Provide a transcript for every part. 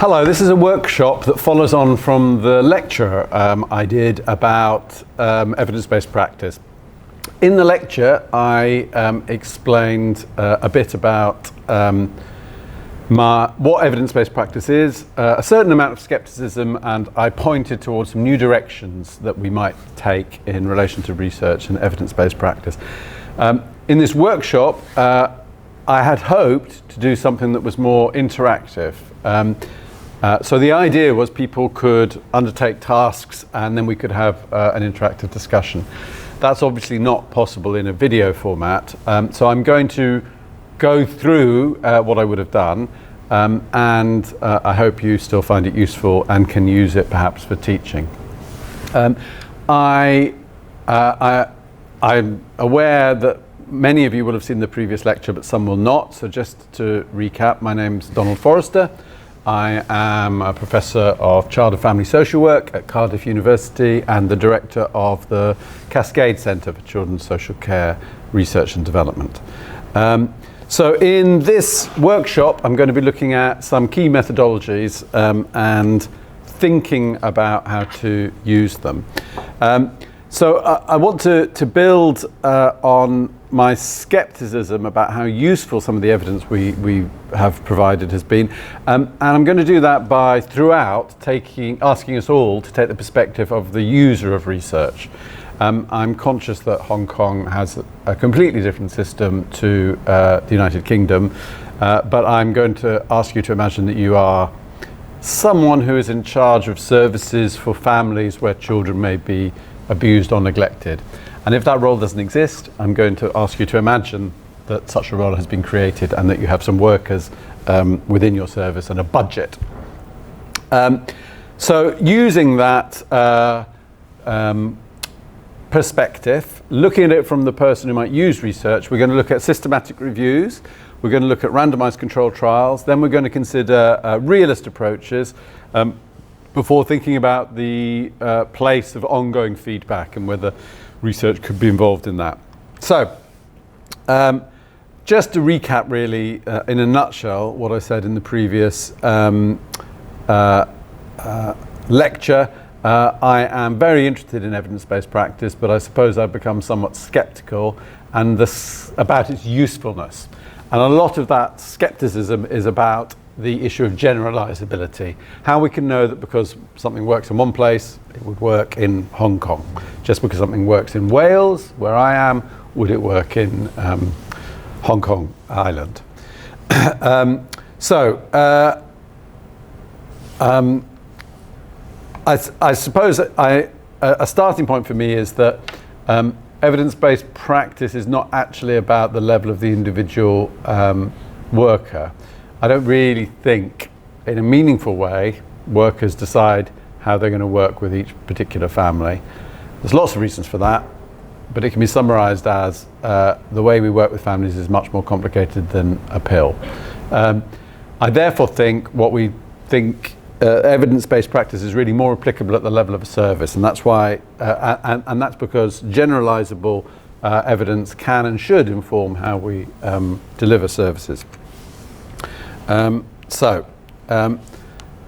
Hello, this is a workshop that follows on from the lecture I did about evidence-based practice. In the lecture, I explained a bit about what evidence-based practice is, a certain amount of skepticism, and I pointed towards some new directions that we might take in relation to research and evidence-based practice. In this workshop, I had hoped to do something that was more interactive. So the idea was people could undertake tasks and then we could have an interactive discussion. That's obviously not possible in a video format, so I'm going to go through what I would have done, and I hope you still find it useful and can use it perhaps for teaching. I'm aware that many of you will have seen the previous lecture, but some will not, so just to recap, my name's Donald Forrester. I am a Professor of Child and Family Social Work at Cardiff University and the Director of the Cascade Centre for Children's Social Care Research and Development. So in this workshop, I'm going to be looking at some key methodologies and thinking about how to use them. So I want to build on my skepticism about how useful some of the evidence we have provided has been, and I'm going to do that by throughout asking us all to take the perspective of the user of research. I'm conscious that Hong Kong has a completely different system to the United Kingdom, but I'm going to ask you to imagine that you are someone who is in charge of services for families where children may be abused or neglected. And if that role doesn't exist, I'm going to ask you to imagine that such a role has been created and that you have some workers within your service and a budget. So using that perspective, looking at it from the person who might use research, we're going to look at systematic reviews, we're going to look at randomized controlled trials, then we're going to consider realist approaches, before thinking about the place of ongoing feedback and whether research could be involved in that. So, just to recap really, in a nutshell, what I said in the previous lecture, I am very interested in evidence-based practice, but I suppose I've become somewhat skeptical about its usefulness. And a lot of that skepticism is about the issue of generalizability, how we can know that because something works in one place, it would work in Hong Kong. Just because something works in Wales, where I am, would it work in Hong Kong Island? I suppose a starting point for me is that evidence-based practice is not actually about the level of the individual worker. I don't really think, in a meaningful way, workers decide how they're going to work with each particular family. There's lots of reasons for that, but it can be summarized as the way we work with families is much more complicated than a pill. I therefore think evidence-based practice is really more applicable at the level of a service, and that's why, and that's because generalizable evidence can and should inform how we deliver services.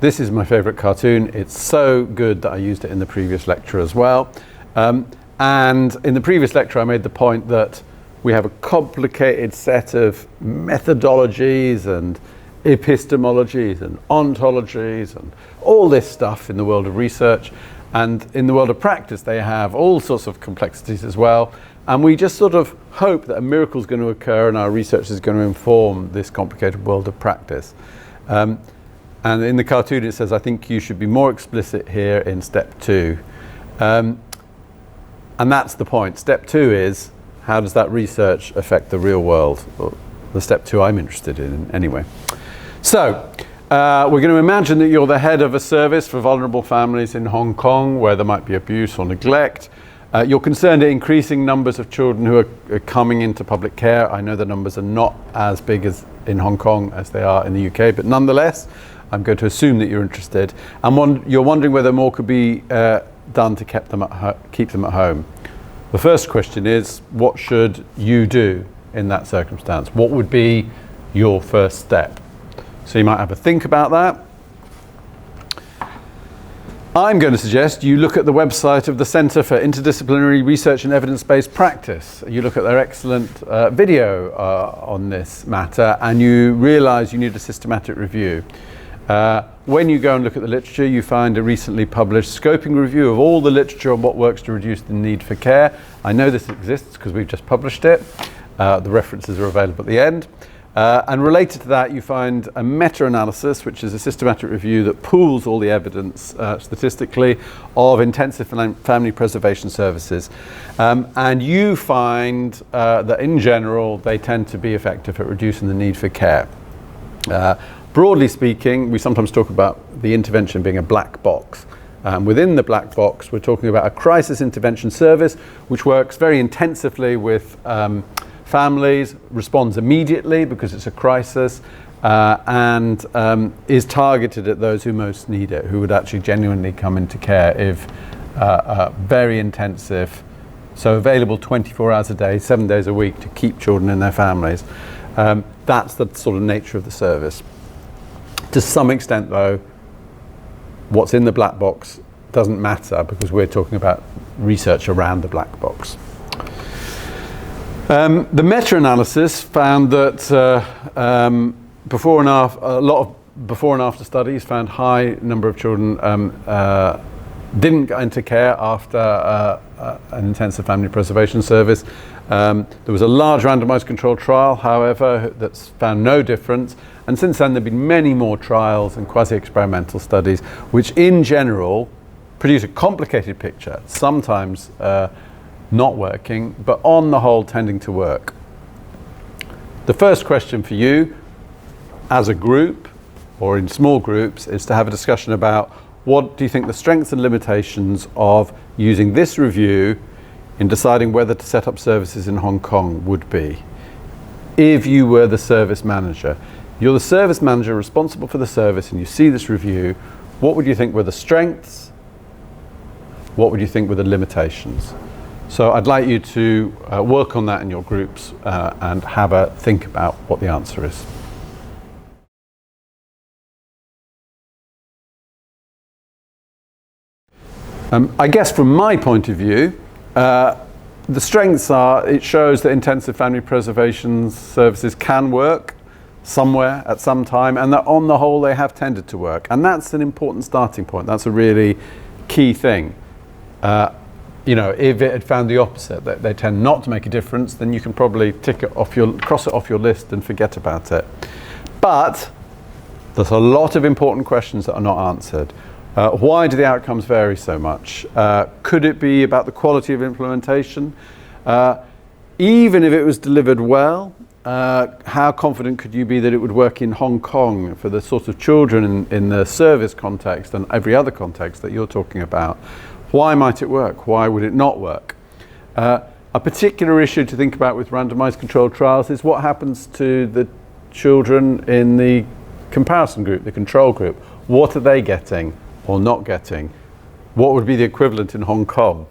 This is my favorite cartoon. It's so good that I used it in the previous lecture as well. And in the previous lecture, I made the point that we have a complicated set of methodologies and epistemologies and ontologies and all this stuff in the world of research. And in the world of practice, they have all sorts of complexities as well. And we just sort of hope that a miracle is going to occur and our research is going to inform this complicated world of practice. And in the cartoon it says, I think you should be more explicit here in step 2. And that's the point. Step 2 is, how does that research affect the real world? Well, the step 2 I'm interested in anyway. So, we're going to imagine that you're the head of a service for vulnerable families in Hong Kong where there might be abuse or neglect. You're concerned at increasing numbers of children who are coming into public care. I know the numbers are not as big as in Hong Kong as they are in the UK, but nonetheless, I'm going to assume that you're interested. And you're wondering whether more could be done to keep them at home. The first question is, what should you do in that circumstance? What would be your first step? So you might have a think about that. I'm going to suggest you look at the website of the Centre for Interdisciplinary Research and Evidence-Based Practice. You look at their excellent video on this matter, and you realise you need a systematic review. When you go and look at the literature, you find a recently published scoping review of all the literature on what works to reduce the need for care. I know this exists because we've just published it. The references are available at the end. And related to that, you find a meta-analysis, which is a systematic review that pools all the evidence statistically of intensive family preservation services. And you find that in general, they tend to be effective at reducing the need for care. Broadly speaking, we sometimes talk about the intervention being a black box. Within the black box, we're talking about a crisis intervention service, which works very intensively with families, responds immediately because it's a crisis, and is targeted at those who most need it, who would actually genuinely come into care if very intensive, so available 24 hours a day, 7 days a week to keep children in their families. That's the sort of nature of the service. To some extent, though, what's in the black box doesn't matter because we're talking about research around the black box. The meta-analysis found that before and after, a lot of before and after studies found high number of children didn't go into care after an intensive family preservation service. There was a large randomized controlled trial, however, that's found no difference. And since then, there have been many more trials and quasi-experimental studies, which in general produce a complicated picture, sometimes not working, but on the whole tending to work. The first question for you as a group or in small groups is to have a discussion about what do you think the strengths and limitations of using this review in deciding whether to set up services in Hong Kong would be. If you were the service manager, you're the service manager responsible for the service and you see this review, what would you think were the strengths? What would you think were the limitations? So I'd like you to work on that in your groups and have a think about what the answer is. I guess from my point of view, the strengths are it shows that intensive family preservation services can work somewhere at some time, and that on the whole they have tended to work. And that's an important starting point. That's a really key thing. You know, if it had found the opposite, that they tend not to make a difference, then you can probably cross it off your list and forget about it. But there's a lot of important questions that are not answered. Why do the outcomes vary so much? Could it be about the quality of implementation? Even if it was delivered well, how confident could you be that it would work in Hong Kong for the sort of children in the service context and every other context that you're talking about? Why might it work? Why would it not work? A particular issue to think about with randomized controlled trials is what happens to the children in the comparison group, the control group. What are they getting or not getting? What would be the equivalent in Hong Kong?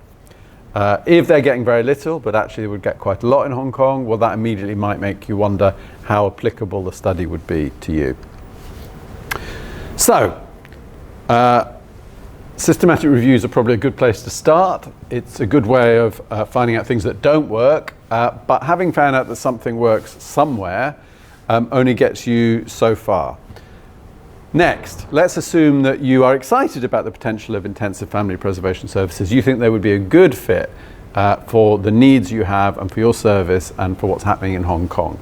If they're getting very little, but actually they would get quite a lot in Hong Kong, well, that immediately might make you wonder how applicable the study would be to you. So, systematic reviews are probably a good place to start. It's a good way of finding out things that don't work, but having found out that something works somewhere only gets you so far. Next, let's assume that you are excited about the potential of intensive family preservation services. You think they would be a good fit for the needs you have and for your service and for what's happening in Hong Kong.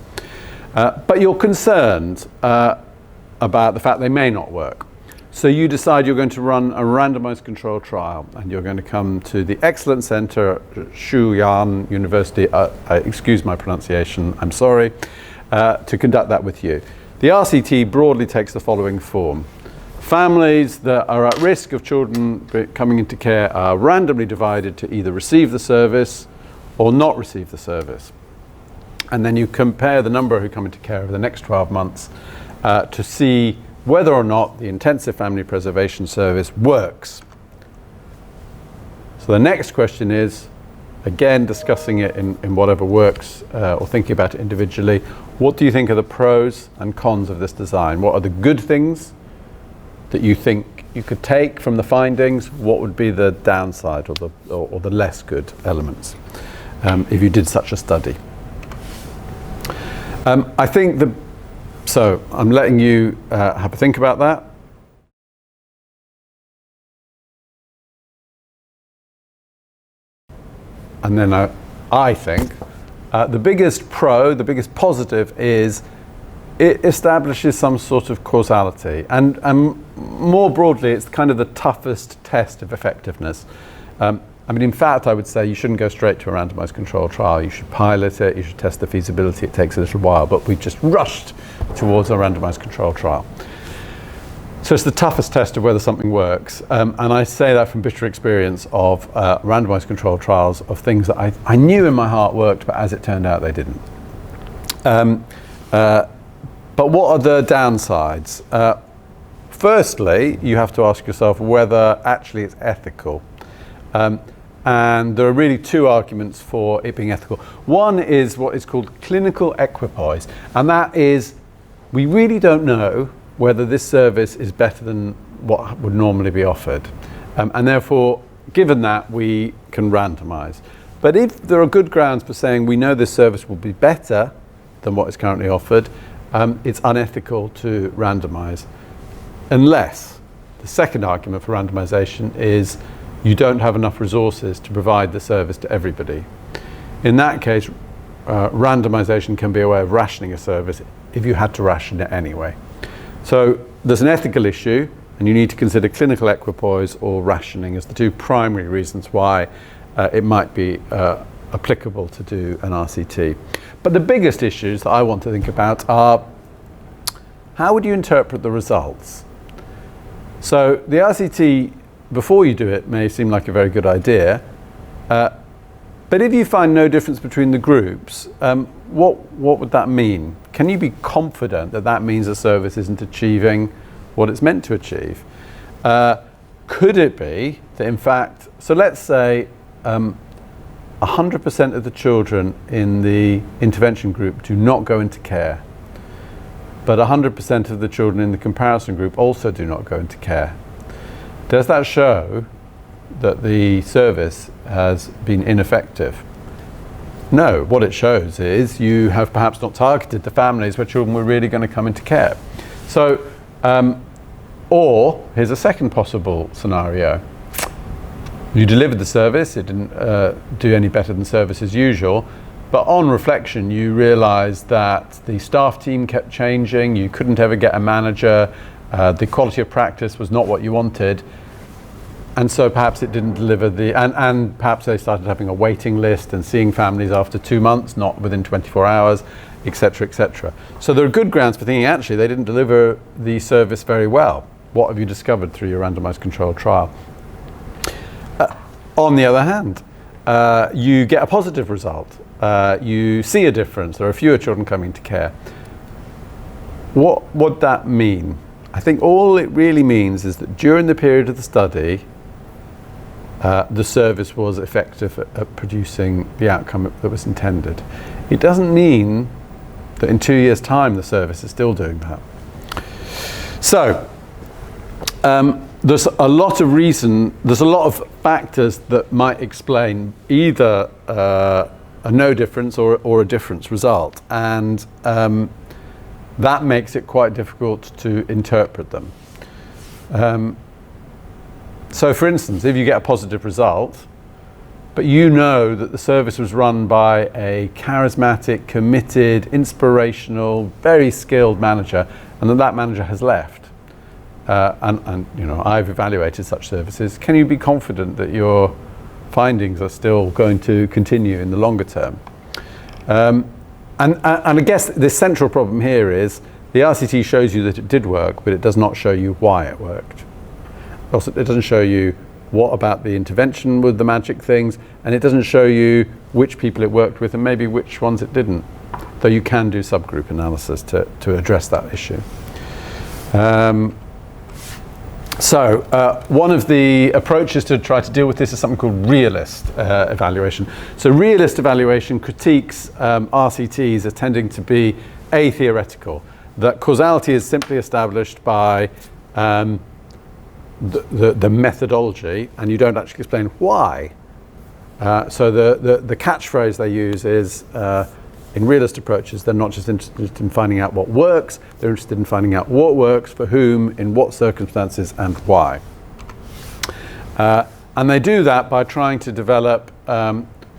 But you're concerned about the fact they may not work. So you decide you're going to run a randomized controlled trial and you're going to come to the excellent center at HKSYU University, excuse my pronunciation, I'm sorry, to conduct that with you. The RCT broadly takes the following form. Families that are at risk of children coming into care are randomly divided to either receive the service or not receive the service. And then you compare the number who come into care over the next 12 months to see whether or not the intensive family preservation service works. So the next question is, again discussing it in whatever works or thinking about it individually, what do you think are the pros and cons of this design? What are the good things that you think you could take from the findings, what would be the downside or the less good elements if you did such a study. I think so I'm letting you have a think about that. And then I think the biggest positive is it establishes some sort of causality. And more broadly, it's kind of the toughest test of effectiveness. I mean, in fact, I would say you shouldn't go straight to a randomized controlled trial. You should pilot it, you should test the feasibility. It takes a little while, but we just rushed towards a randomized controlled trial. So it's the toughest test of whether something works. And I say that from bitter experience of randomized controlled trials of things that I knew in my heart worked, but as it turned out, they didn't. But what are the downsides? Firstly, you have to ask yourself whether actually it's ethical. And there are really two arguments for it being ethical. One is what is called clinical equipoise, and that is we really don't know whether this service is better than what would normally be offered. And therefore, given that, we can randomise. But if there are good grounds for saying we know this service will be better than what is currently offered, it's unethical to randomise. Unless the second argument for randomisation is you don't have enough resources to provide the service to everybody. In that case, randomisation can be a way of rationing a service if you had to ration it anyway. So there's an ethical issue, and you need to consider clinical equipoise or rationing as the two primary reasons why it might be applicable to do an RCT. But the biggest issues that I want to think about are how would you interpret the results? So the RCT, before you do it, may seem like a very good idea, but if you find no difference between the groups, what would that mean? Can you be confident that that means a service isn't achieving what it's meant to achieve? Could it be that in fact, so let's say 100% of the children in the intervention group do not go into care, but 100% of the children in the comparison group also do not go into care. Does that show that the service has been ineffective? No, what it shows is you have perhaps not targeted the families where children were really going to come into care. So, or here's a second possible scenario. You delivered the service, it didn't do any better than service as usual, but on reflection you realised that the staff team kept changing, you couldn't ever get a manager, the quality of practice was not what you wanted, and so perhaps it didn't deliver and perhaps they started having a waiting list and seeing families after 2 months, not within 24 hours, etc., etc. So there are good grounds for thinking actually they didn't deliver the service very well. What have you discovered through your randomized controlled trial? On the other hand, you get a positive result. You see a difference. There are fewer children coming to care. What would that mean? I think all it really means is that during the period of the study, the service was effective at producing the outcome that was intended. It doesn't mean that in 2 years' time the service is still doing that. So there's a lot of factors that might explain either a no difference or a difference result, and that makes it quite difficult to interpret them. So for instance, if you get a positive result, but you know that the service was run by a charismatic, committed, inspirational, very skilled manager, and that manager has left, and you know, I've evaluated such services, can you be confident that your findings are still going to continue in the longer term? And I guess the central problem here is the RCT shows you that it did work, but it does not show you why it worked. Also, it doesn't show you what about the intervention with the magic things, and it doesn't show you which people it worked with and maybe which ones it didn't, though you can do subgroup analysis to address that issue. So one of the approaches to try to deal with this is something called realist evaluation. So realist evaluation critiques RCTs as tending to be atheoretical, that causality is simply established by the methodology, and you don't actually explain why. So the catchphrase they use is, in realist approaches, they're not just interested in finding out what works, they're interested in finding out what works, for whom, in what circumstances, and why. And they do that by trying to develop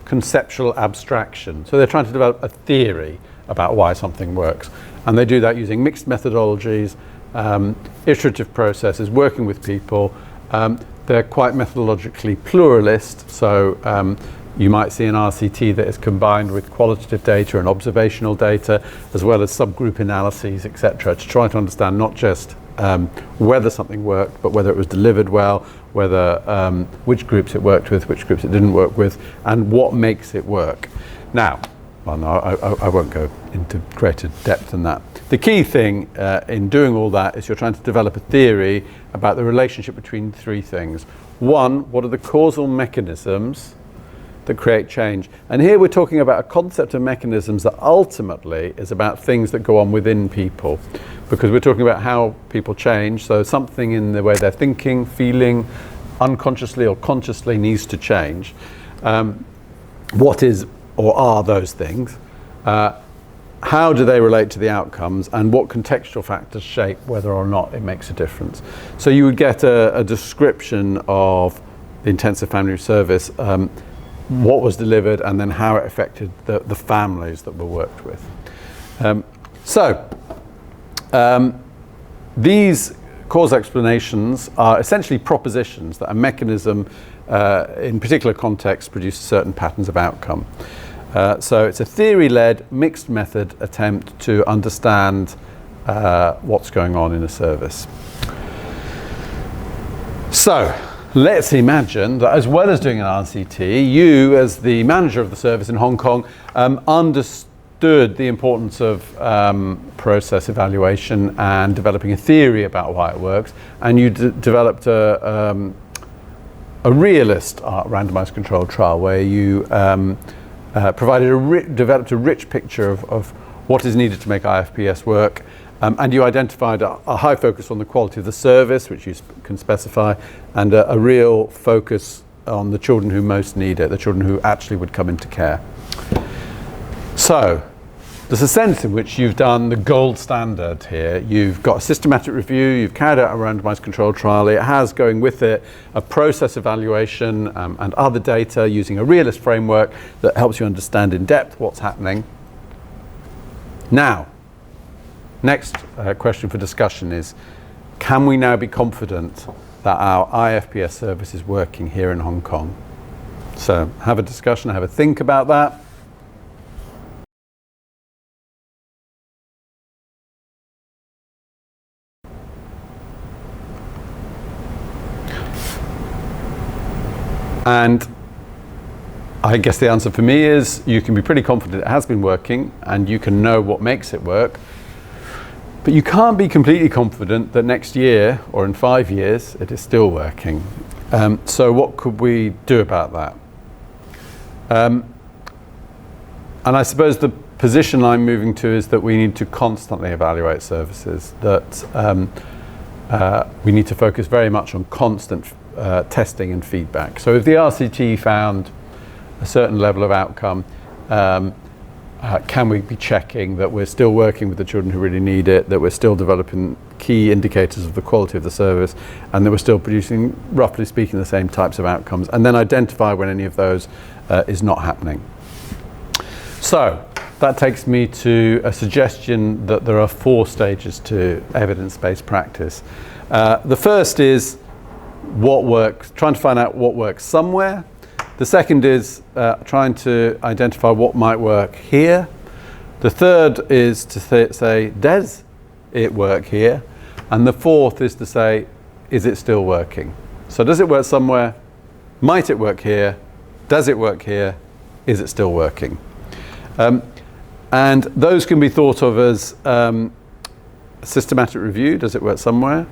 conceptual abstraction. So they're trying to develop a theory about why something works. And they do that using mixed methodologies, iterative processes, working with people. They're quite methodologically pluralist, so you might see an RCT that is combined with qualitative data and observational data, as well as subgroup analyses, etc., to try to understand not just whether something worked, but whether it was delivered well, whether which groups it worked with, which groups it didn't work with, and what makes it work. Now, well, no, I won't go into greater depth than that. The key thing in doing all that is you're trying to develop a theory about the relationship between three things. One, what are the causal mechanisms that create change? And here we're talking about a concept of mechanisms that ultimately is about things that go on within people, because we're talking about how people change. So something in the way they're thinking, feeling, unconsciously or consciously needs to change. What is or are those things? How do they relate to the outcomes, and what contextual factors shape whether or not it makes a difference? So you would get a description of the intensive family service, what was delivered, and then how it affected the families that were worked with. These cause explanations are essentially propositions that a mechanism in particular contexts produces certain patterns of outcome. So it's a theory-led mixed method attempt to understand what's going on in a service. So let's imagine that as well as doing an RCT, you as the manager of the service in Hong Kong understood the importance of process evaluation and developing a theory about why it works, and you developed a realist randomized controlled trial where you developed a rich picture of what is needed to make IFPS work, and you identified a high focus on the quality of the service, which you can specify, and a real focus on the children who most need it, the children who actually would come into care. So there's a sense in which you've done the gold standard here. You've got a systematic review, you've carried out a randomized controlled trial, it has going with it a process evaluation and other data using a realist framework that helps you understand in depth what's happening. Now, next question for discussion is, can we now be confident that our IFPS service is working here in Hong Kong? So have a discussion, have a think about that. And I guess the answer for me is you can be pretty confident it has been working and you can know what makes it work, but you can't be completely confident that next year or in 5 years it is still working. So what could we do about that? And I suppose the position I'm moving to is that we need to constantly evaluate services, that we need to focus very much on constant testing and feedback. So if the RCT found a certain level of outcome, can we be checking that we're still working with the children who really need it, that we're still developing key indicators of the quality of the service, and that we're still producing, roughly speaking, the same types of outcomes, and then identify when any of those is not happening. So that takes me to a suggestion that there are 4 stages to evidence-based practice. The first is what works, trying to find out what works somewhere. The second is trying to identify what might work here. The third is to say, does it work here? And the fourth is to say, is it still working? So does it work somewhere? Might it work here? Does it work here? Is it still working? And those can be thought of as systematic review, does it work somewhere?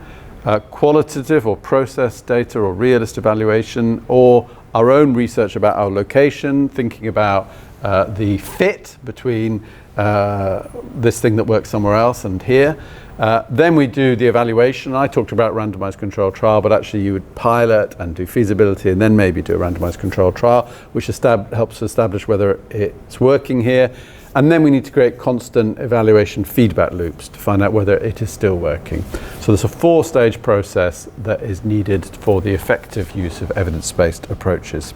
Qualitative or process data or realist evaluation, or our own research about our location, thinking about the fit between this thing that works somewhere else and here. Then we do the evaluation. I talked about randomized controlled trial, but actually you would pilot and do feasibility and then maybe do a randomized controlled trial, which helps establish whether it's working here. And then we need to create constant evaluation feedback loops to find out whether it is still working. So there's a 4-stage process that is needed for the effective use of evidence-based approaches.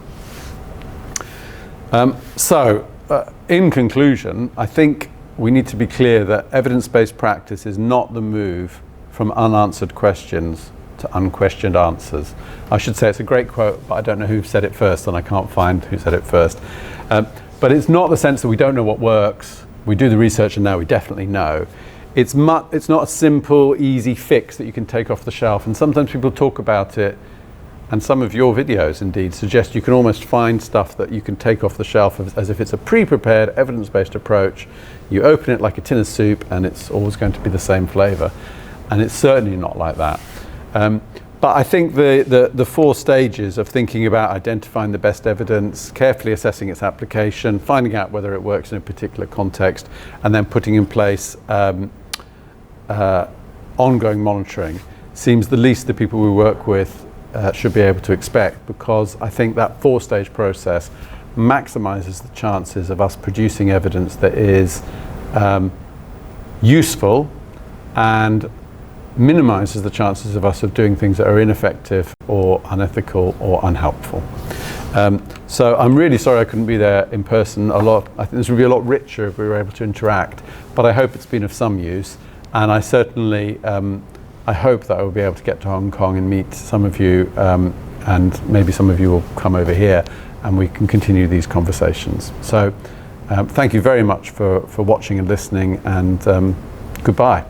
In conclusion, I think we need to be clear that evidence-based practice is not the move from unanswered questions to unquestioned answers. I should say it's a great quote, but I don't know who said it first, and I can't find who said it first. But it's not the sense that we don't know what works. We do the research and now we definitely know. It's not a simple, easy fix that you can take off the shelf. And sometimes people talk about it, and some of your videos indeed suggest you can almost find stuff that you can take off the shelf as if it's a pre-prepared, evidence-based approach. You open it like a tin of soup and it's always going to be the same flavor. And it's certainly not like that. But I think the 4 stages of thinking about identifying the best evidence, carefully assessing its application, finding out whether it works in a particular context, and then putting in place ongoing monitoring seems the least the people we work with should be able to expect, because I think that 4-stage process maximizes the chances of us producing evidence that is useful and minimizes the chances of us of doing things that are ineffective or unethical or unhelpful. So I'm really sorry I couldn't be there in person a lot. I think this would be a lot richer if we were able to interact, but I hope it's been of some use, and I certainly I hope that I will be able to get to Hong Kong and meet some of you, and maybe some of you will come over here and we can continue these conversations. So thank you very much for watching and listening, and goodbye.